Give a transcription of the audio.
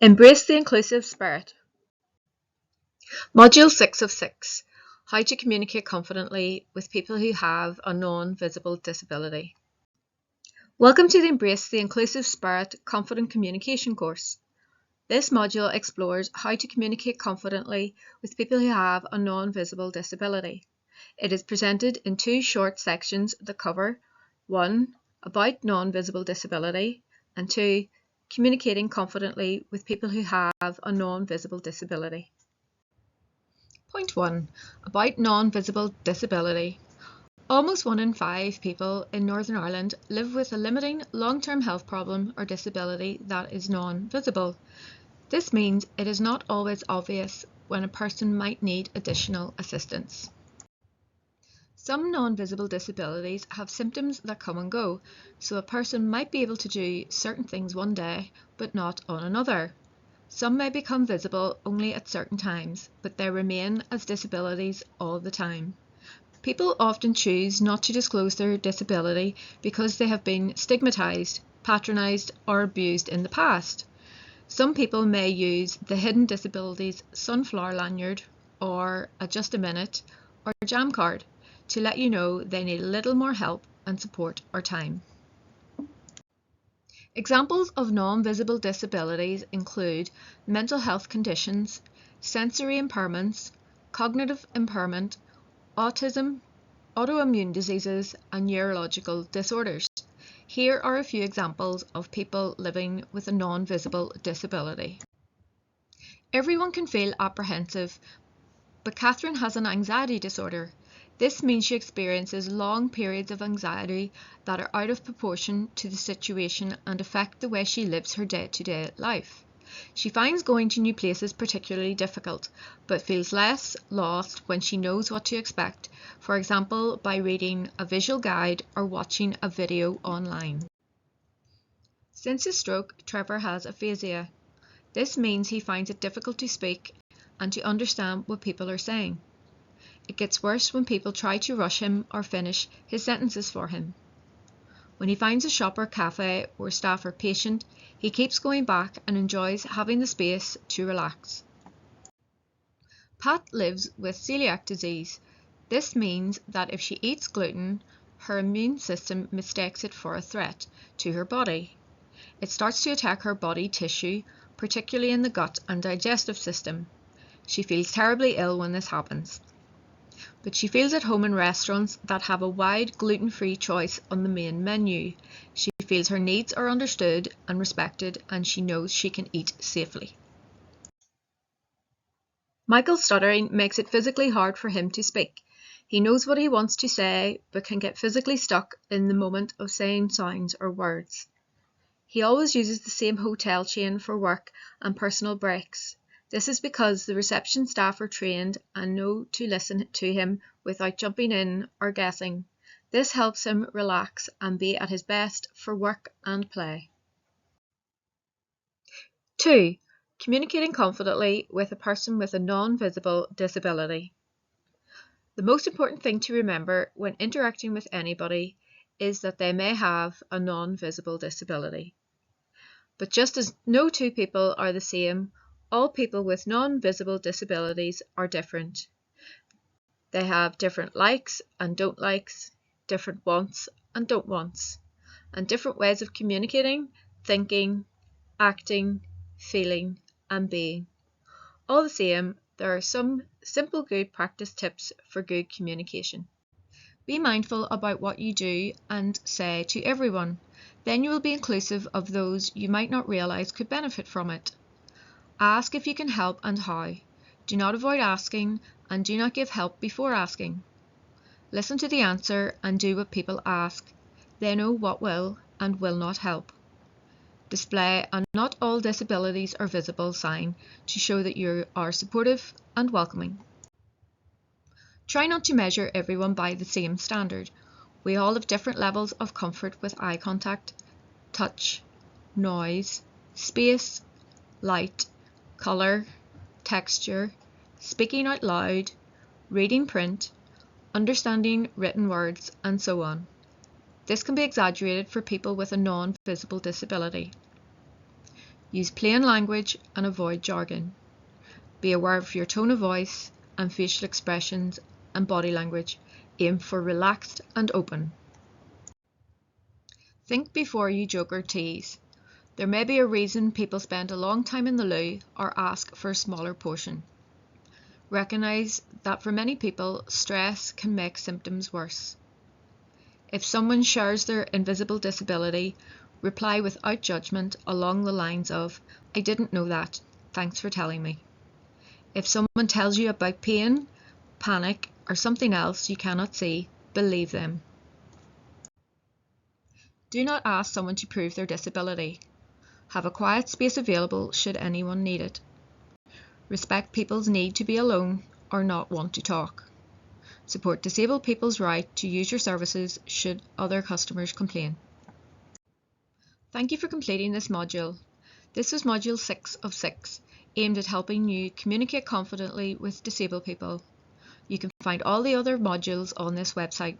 Embrace the inclusive spirit. Module 6 of 6. How to communicate confidently with people who have a non-visible disability. Welcome to the Embrace the Inclusive Spirit Confident Communication course. This module explores how to communicate confidently with people who have a non-visible disability. It is presented in two short sections that cover 1. About non-visible disability, and 2. Communicating confidently with people who have a non-visible disability. Point 1. About non-visible disability. Almost 1 in 5 people in Northern Ireland live with a limiting long-term health problem or disability that is non-visible. This means it is not always obvious when a person might need additional assistance. Some non-visible disabilities have symptoms that come and go, so a person might be able to do certain things one day, but not on another. Some may become visible only at certain times, but they remain as disabilities all the time. People often choose not to disclose their disability because they have been stigmatised, patronised, or abused in the past. Some people may use the Hidden Disabilities Sunflower Lanyard or a Just a Minute or Jam card to let you know they need a little more help and support or time. Examples of non-visible disabilities include mental health conditions, sensory impairments, cognitive impairment, autism, autoimmune diseases, and neurological disorders. Here are a few examples of people living with a non-visible disability. Everyone can feel apprehensive, but Catherine has an anxiety disorder. This means she experiences long periods of anxiety that are out of proportion to the situation and affect the way she lives her day-to-day life. She finds going to new places particularly difficult, but feels less lost when she knows what to expect, for example by reading a visual guide or watching a video online. Since his stroke, Trevor has aphasia. This means he finds it difficult to speak and to understand what people are saying. It gets worse when people try to rush him or finish his sentences for him. When he finds a shop or cafe where staff are patient, he keeps going back and enjoys having the space to relax. Pat lives with celiac disease. This means that if she eats gluten, her immune system mistakes it for a threat to her body. It starts to attack her body tissue, particularly in the gut and digestive system. She feels terribly ill when this happens. But she feels at home in restaurants that have a wide gluten-free choice on the main menu. She feels her needs are understood and respected, and she knows she can eat safely. Michael's stuttering makes it physically hard for him to speak. He knows what he wants to say, but can get physically stuck in the moment of saying sounds or words. He always uses the same hotel chain for work and personal breaks. This is because the reception staff are trained and know to listen to him without jumping in or guessing. This helps him relax and be at his best for work and play. 2. Communicating confidently with a person with a non-visible disability. The most important thing to remember when interacting with anybody is that they may have a non-visible disability. But just as no two people are the same, all people with non-visible disabilities are different. They have different likes and don't likes, different wants and don't wants, and different ways of communicating, thinking, acting, feeling, and being. All the same, there are some simple good practice tips for good communication. Be mindful about what you do and say to everyone. Then you will be inclusive of those you might not realise could benefit from it. Ask if you can help and how. Do not avoid asking, and do not give help before asking. Listen to the answer and do what people ask. They know what will and will not help. Display a "not all disabilities are visible" sign to show that you are supportive and welcoming. Try not to measure everyone by the same standard. We all have different levels of comfort with eye contact, touch, noise, space, light, colour, texture, speaking out loud, reading print, understanding written words, and so on. This can be exaggerated for people with a non-visible disability. Use plain language and avoid jargon. Be aware of your tone of voice and facial expressions and body language. Aim for relaxed and open. Think before you joke or tease. There may be a reason people spend a long time in the loo or ask for a smaller portion. Recognise that for many people, stress can make symptoms worse. If someone shares their invisible disability, reply without judgment along the lines of, "I didn't know that, thanks for telling me." If someone tells you about pain, panic, or something else you cannot see, believe them. Do not ask someone to prove their disability. Have a quiet space available should anyone need it. Respect people's need to be alone or not want to talk. Support disabled people's right to use your services should other customers complain. Thank you for completing this module. This was module 6 of 6, aimed at helping you communicate confidently with disabled people. You can find all the other modules on this website.